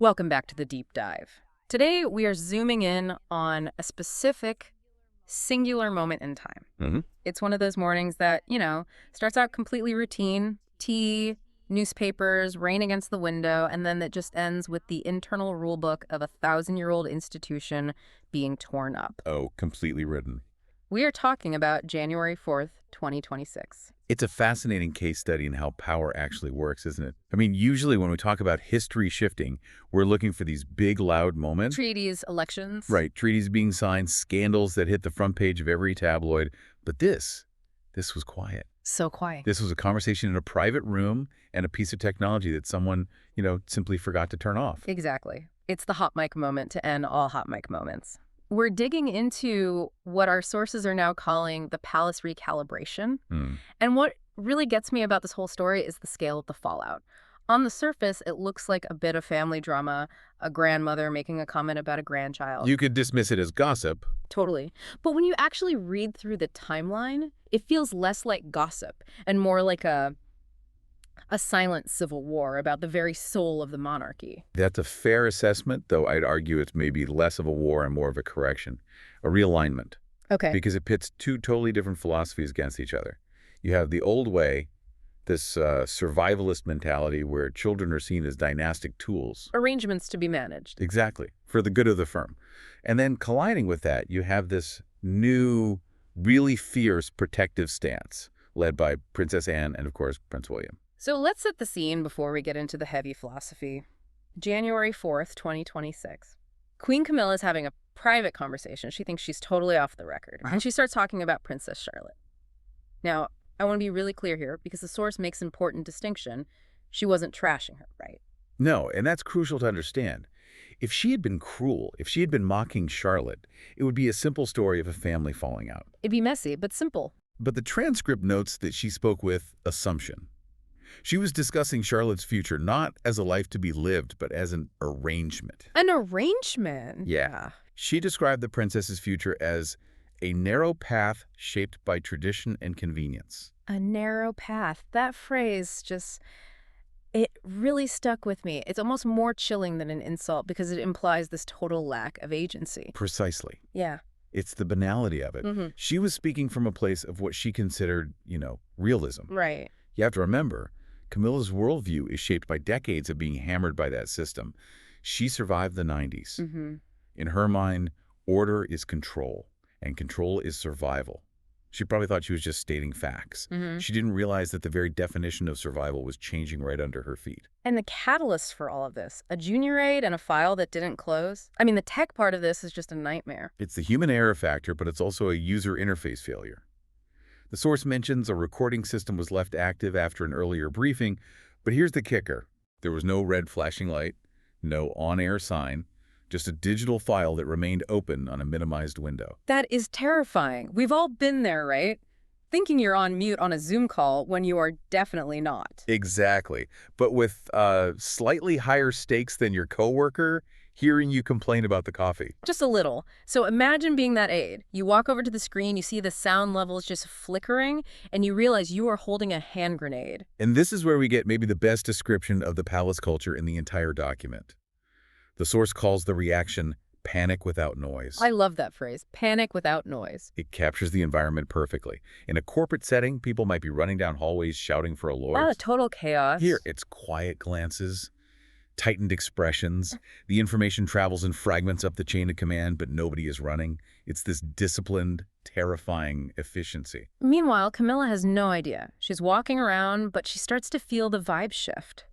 Welcome back to the deep dive. Today, we are zooming in on a specific, singular moment in time. It's one of those mornings that, starts out completely routine, tea, newspapers, rain against the window, and then it just ends with the internal rulebook of a 1,000-year-old institution being torn up. Oh, completely written. We are talking about January 4th, 2026. It's a fascinating case study in how power actually works, isn't it? I mean, usually when we talk about history shifting, we're looking for these big, loud moments. Treaties, elections. Right, treaties being signed, scandals that hit the front page of every tabloid. But this was quiet. So quiet. This was a conversation in a private room and a piece of technology that someone, simply forgot to turn off. Exactly. It's the hot mic moment to end all hot mic moments. We're digging into what our sources are now calling the palace recalibration. And what really gets me about this whole story is the scale of the fallout. On the surface, it looks like a bit of family drama, a grandmother making a comment about a grandchild. You could dismiss it as gossip. Totally. But when you actually read through the timeline, it feels less like gossip and more like a silent civil war about the very soul of the monarchy. That's a fair assessment, though I'd argue it's maybe less of a war and more of a correction, a realignment. Okay. Because it pits two totally different philosophies against each other. You have the old way, this survivalist mentality where children are seen as dynastic tools. Arrangements to be managed. Exactly, for the good of the firm. And then colliding with that, you have this new, really fierce protective stance led by Princess Anne and, of course, Prince William. So let's set the scene before we get into the heavy philosophy. January 4th, 2026. Queen Camilla is having a private conversation. She thinks she's totally off the record. And she starts talking about Princess Charlotte. Now, I want to be really clear here because the source makes an important distinction. She wasn't trashing her, right? No, and that's crucial to understand. If she had been cruel, if she had been mocking Charlotte, it would be a simple story of a family falling out. It'd be messy, but simple. But the transcript notes that she spoke with assumption. She was discussing Charlotte's future not as a life to be lived, but as an arrangement. An arrangement? Yeah. She described the princess's future as a narrow path shaped by tradition and convenience. A narrow path. That phrase it really stuck with me. It's almost more chilling than an insult because it implies this total lack of agency. Precisely. Yeah. It's the banality of it. She was speaking from a place of what she considered, realism. Right. You have to remember, Camilla's worldview is shaped by decades of being hammered by that system. She survived the 90s. In her mind, order is control, and control is survival. She probably thought she was just stating facts. She didn't realize that the very definition of survival was changing right under her feet. And the catalyst for all of this, a junior aid and a file that didn't close. I mean, the tech part of this is just a nightmare. It's the human error factor, but it's also a user interface failure. The source mentions a recording system was left active after an earlier briefing, but here's the kicker. There was no red flashing light, no on-air sign, just a digital file that remained open on a minimized window. That is terrifying. We've all been there, right? Thinking you're on mute on a Zoom call when you are definitely not. Exactly. But with slightly higher stakes than your coworker hearing you complain about the coffee. Just a little. So imagine being that aide. You walk over to the screen, you see the sound levels just flickering, and you realize you are holding a hand grenade. And this is where we get maybe the best description of the palace culture in the entire document. The source calls the reaction panic without noise. I love that phrase, panic without noise. It captures the environment perfectly. In a corporate setting, people might be running down hallways shouting for a lawyer. Total chaos. Here, it's quiet glances, tightened expressions. The information travels in fragments up the chain of command, but nobody is running. It's this disciplined, terrifying efficiency. Meanwhile, Camilla has no idea. She's walking around, but she starts to feel the vibe shift.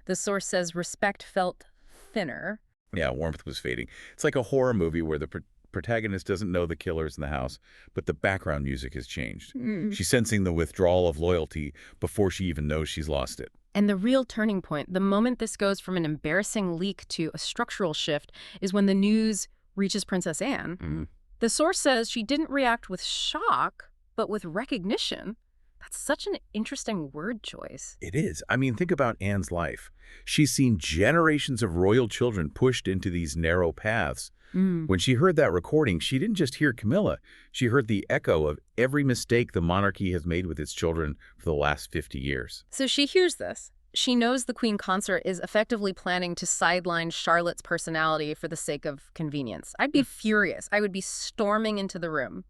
The source says respect felt thinner. Yeah, warmth was fading. It's like a horror movie where the protagonist doesn't know the killer's in the house, but the background music has changed. She's sensing the withdrawal of loyalty before she even knows she's lost it. And the real turning point, the moment this goes from an embarrassing leak to a structural shift, is when the news reaches Princess Anne. The source says she didn't react with shock, but with recognition. That's such an interesting word choice. It is. I mean, think about Anne's life. She's seen generations of royal children pushed into these narrow paths. When she heard that recording, she didn't just hear Camilla. She heard the echo of every mistake the monarchy has made with its children for the last 50 years. So she hears this, she knows the Queen Consort is effectively planning to sideline Charlotte's personality for the sake of convenience. I'd be furious. I would be storming into the room.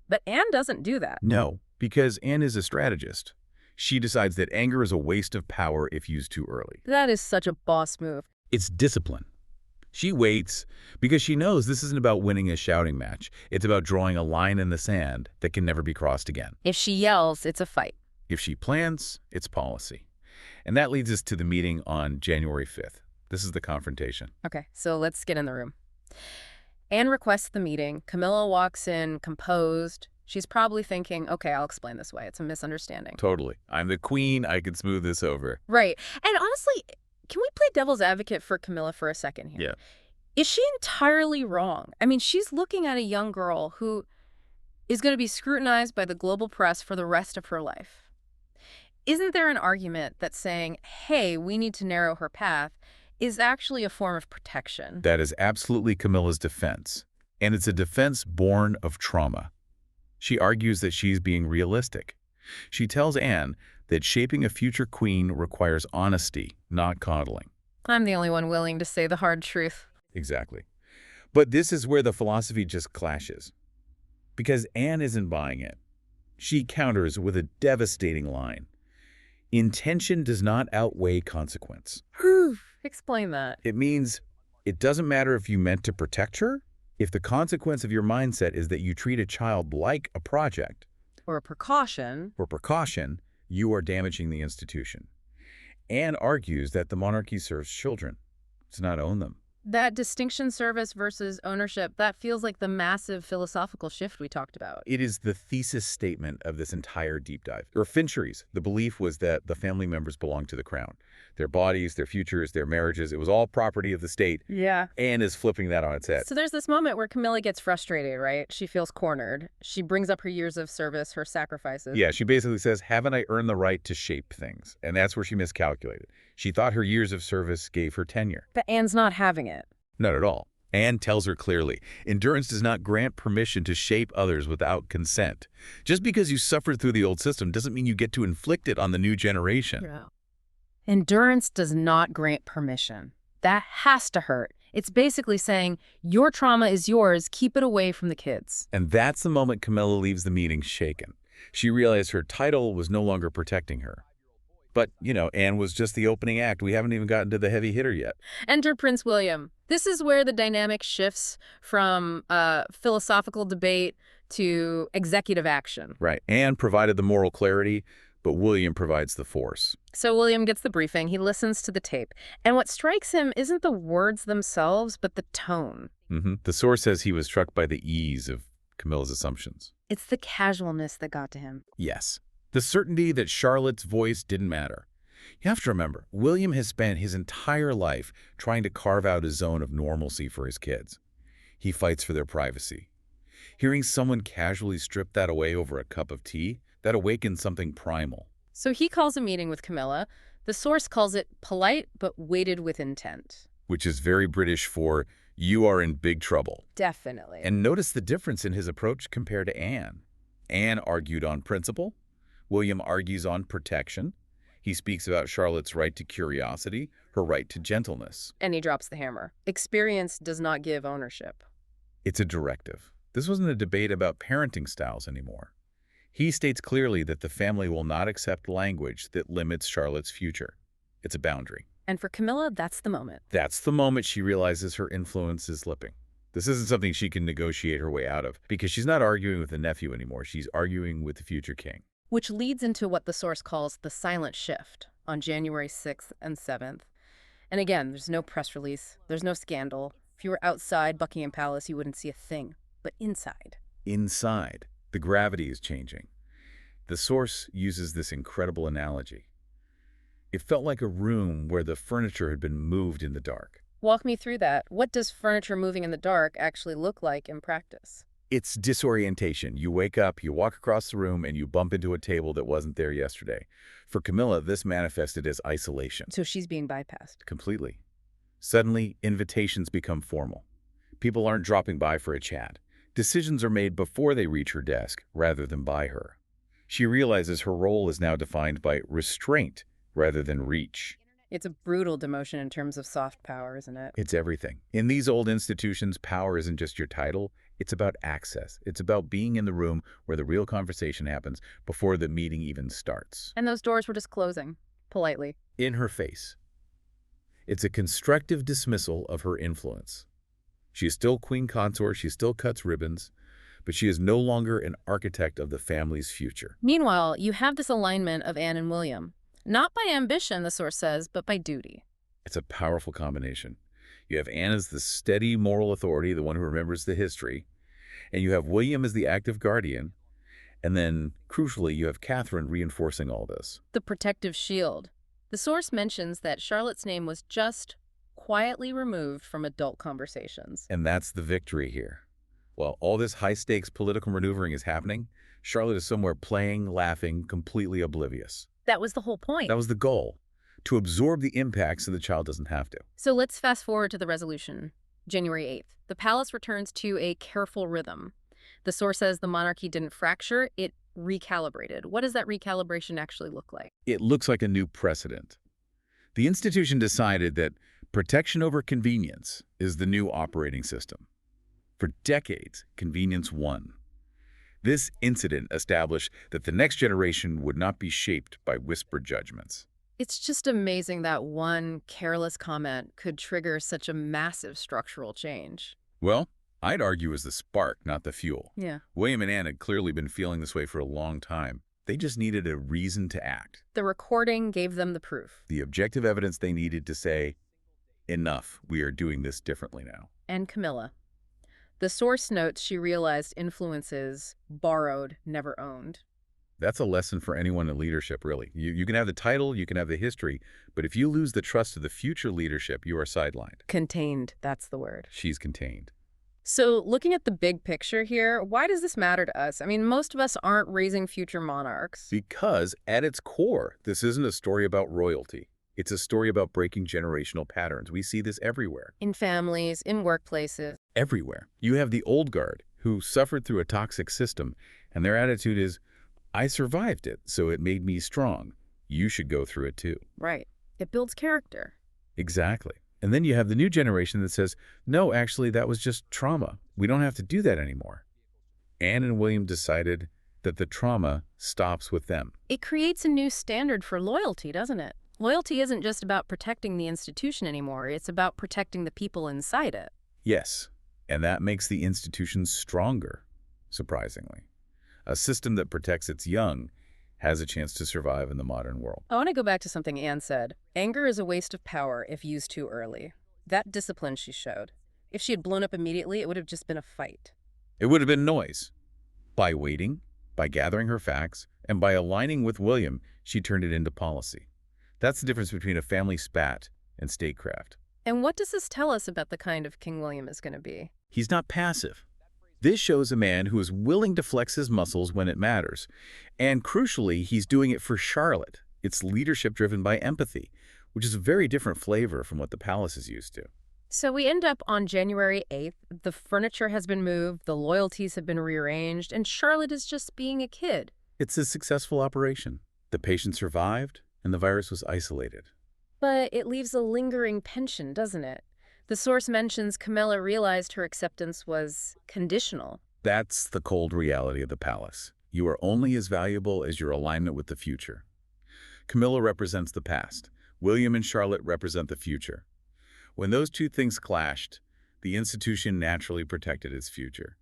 But Anne doesn't do that. No, because Anne is a strategist. She decides that anger is a waste of power if used too early. That is such a boss move. It's discipline. She waits because she knows this isn't about winning a shouting match. It's about drawing a line in the sand that can never be crossed again. If she yells, it's a fight. If she plans, it's policy. And that leads us to the meeting on January 5th. This is the confrontation. Okay, so let's get in the room. Anne requests the meeting. Camilla walks in, composed. She's probably thinking, okay, I'll explain this away. It's a misunderstanding. Totally. I'm the queen. I can smooth this over. Right. And honestly, can we play devil's advocate for Camilla for a second here? Yeah. Is she entirely wrong? I mean, she's looking at a young girl who is going to be scrutinized by the global press for the rest of her life. Isn't there an argument that saying, hey, we need to narrow her path is actually a form of protection? That is absolutely Camilla's defense. And it's a defense born of trauma. She argues that she's being realistic. She tells Anne that shaping a future queen requires honesty, not coddling. I'm the only one willing to say the hard truth. Exactly. But this is where the philosophy just clashes. Because Anne isn't buying it. She counters with a devastating line. Intention does not outweigh consequence. Explain that. It means it doesn't matter if you meant to protect her, if the consequence of your mindset is that you treat a child like a project. Or a precaution. For precaution, you are damaging the institution. Anne argues that the monarchy serves children. It's not own them. That distinction, service versus ownership, that feels like the massive philosophical shift we talked about. It is the thesis statement of this entire deep dive. For centuries, the belief was that the family members belonged to the crown. Their bodies, their futures, their marriages, it was all property of the state. Yeah. Anne is flipping that on its head. So there's this moment where Camilla gets frustrated, right? She feels cornered. She brings up her years of service, her sacrifices. Yeah, she basically says, haven't I earned the right to shape things? And that's where she miscalculated. She thought her years of service gave her tenure. But Anne's not having it. Not at all. Anne tells her clearly, endurance does not grant permission to shape others without consent. Just because you suffered through the old system doesn't mean you get to inflict it on the new generation. Yeah. Endurance does not grant permission. That has to hurt. It's basically saying, your trauma is yours, keep it away from the kids. And that's the moment Camilla leaves the meeting shaken. She realized her title was no longer protecting her. But, Anne was just the opening act. We haven't even gotten to the heavy hitter yet. Enter Prince William. This is where the dynamic shifts from philosophical debate to executive action. Right. Anne provided the moral clarity, but William provides the force. So William gets the briefing. He listens to the tape. And what strikes him isn't the words themselves, but the tone. The source says he was struck by the ease of Camilla's assumptions. It's the casualness that got to him. Yes. The certainty that Charlotte's voice didn't matter. You have to remember, William has spent his entire life trying to carve out a zone of normalcy for his kids. He fights for their privacy. Hearing someone casually strip that away over a cup of tea, that awakens something primal. So he calls a meeting with Camilla. The source calls it polite, but weighted with intent. Which is very British for, you are in big trouble. Definitely. And notice the difference in his approach compared to Anne. Anne argued on principle. William argues on protection. He speaks about Charlotte's right to curiosity, her right to gentleness. And he drops the hammer. Experience does not give ownership. It's a directive. This wasn't a debate about parenting styles anymore. He states clearly that the family will not accept language that limits Charlotte's future. It's a boundary. And for Camilla, that's the moment. That's the moment she realizes her influence is slipping. This isn't something she can negotiate her way out of, because she's not arguing with the nephew anymore. She's arguing with the future king. Which leads into what the source calls the silent shift on January 6th and 7th. And again, there's no press release. There's no scandal. If you were outside Buckingham Palace, you wouldn't see a thing. But inside. Inside, the gravity is changing. The source uses this incredible analogy. It felt like a room where the furniture had been moved in the dark. Walk me through that. What does furniture moving in the dark actually look like in practice? It's disorientation. You wake up, you walk across the room, and you bump into a table that wasn't there yesterday. For Camilla, this manifested as isolation. So she's being bypassed. Completely. Suddenly, invitations become formal. People aren't dropping by for a chat. Decisions are made before they reach her desk, rather than by her. She realizes her role is now defined by restraint rather than reach. It's a brutal demotion in terms of soft power, isn't it? It's everything. In these old institutions, power isn't just your title. It's about access. It's about being in the room where the real conversation happens before the meeting even starts. And those doors were just closing, politely. In her face. It's a constructive dismissal of her influence. She is still queen consort, she still cuts ribbons, but she is no longer an architect of the family's future. Meanwhile, you have this alignment of Anne and William. Not by ambition, the source says, but by duty. It's a powerful combination. You have Anne as the steady moral authority, the one who remembers the history, and you have William as the active guardian, and then, crucially, you have Catherine reinforcing all this. The protective shield. The source mentions that Charlotte's name was just quietly removed from adult conversations. And that's the victory here. While all this high-stakes political maneuvering is happening, Charlotte is somewhere playing, laughing, completely oblivious. That was the whole point. That was the goal, to absorb the impact so the child doesn't have to. So let's fast forward to the resolution, January 8th. The palace returns to a careful rhythm. The source says the monarchy didn't fracture, it recalibrated. What does that recalibration actually look like? It looks like a new precedent. The institution decided that protection over convenience is the new operating system. For decades, convenience won. This incident established that the next generation would not be shaped by whispered judgments. It's just amazing that one careless comment could trigger such a massive structural change. Well, I'd argue it was the spark, not the fuel. Yeah. William and Anne had clearly been feeling this way for a long time. They just needed a reason to act. The recording gave them the proof. The objective evidence they needed to say, enough, we are doing this differently now. And Camilla. The source notes she realized influence is borrowed, never owned. That's a lesson for anyone in leadership, really. You can have the title, you can have the history, but if you lose the trust of the future leadership, you are sidelined. Contained, that's the word. She's contained. So looking at the big picture here, why does this matter to us? I mean, most of us aren't raising future monarchs. Because at its core, this isn't a story about royalty. It's a story about breaking generational patterns. We see this everywhere. In families, in workplaces. Everywhere. You have the old guard who suffered through a toxic system, and their attitude is, I survived it, so it made me strong. You should go through it too. Right. It builds character. Exactly. And then you have the new generation that says, no, actually, that was just trauma. We don't have to do that anymore. Anne and William decided that the trauma stops with them. It creates a new standard for loyalty, doesn't it? Loyalty isn't just about protecting the institution anymore. It's about protecting the people inside it. Yes, and that makes the institution stronger, surprisingly. A system that protects its young has a chance to survive in the modern world. I want to go back to something Anne said. Anger is a waste of power if used too early. That discipline she showed. If she had blown up immediately, it would have just been a fight. It would have been noise. By waiting, by gathering her facts, and by aligning with William, she turned it into policy. That's the difference between a family spat and statecraft. And what does this tell us about the kind of King William is going to be? He's not passive. This shows a man who is willing to flex his muscles when it matters. And crucially, he's doing it for Charlotte. It's leadership driven by empathy, which is a very different flavor from what the palace is used to. So we end up on January 8th. The furniture has been moved, the loyalties have been rearranged, and Charlotte is just being a kid. It's a successful operation. The patient survived, and the virus was isolated. But it leaves a lingering tension, doesn't it? The source mentions Camilla realized her acceptance was conditional. That's the cold reality of the palace. You are only as valuable as your alignment with the future. Camilla represents the past. William and Charlotte represent the future. When those two things clashed, the institution naturally protected its future.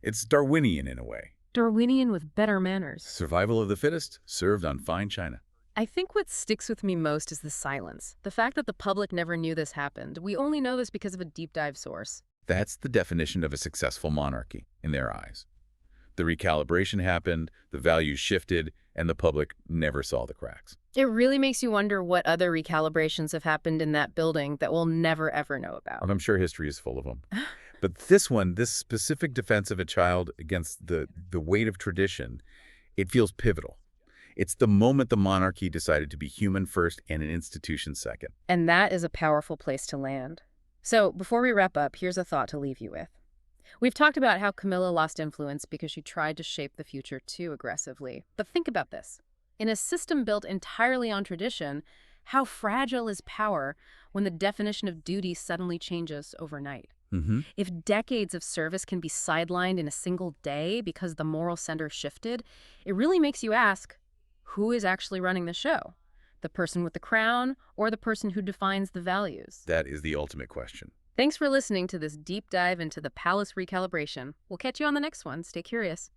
It's Darwinian in a way. Darwinian with better manners. Survival of the fittest, served on fine china. I think what sticks with me most is the silence. The fact that the public never knew this happened. We only know this because of a deep dive source. That's the definition of a successful monarchy, in their eyes. The recalibration happened, the values shifted, and the public never saw the cracks. It really makes you wonder what other recalibrations have happened in that building that we'll never, ever know about. And I'm sure history is full of them. But this one, this specific defense of a child against the weight of tradition, it feels pivotal. It's the moment the monarchy decided to be human first and an institution second. And that is a powerful place to land. So before we wrap up, here's a thought to leave you with. We've talked about how Camilla lost influence because she tried to shape the future too aggressively. But think about this. In a system built entirely on tradition, how fragile is power when the definition of duty suddenly changes overnight? If decades of service can be sidelined in a single day because the moral center shifted, it really makes you ask, who is actually running the show? The person with the crown or the person who defines the values? That is the ultimate question. Thanks for listening to this deep dive into the palace recalibration. We'll catch you on the next one. Stay curious.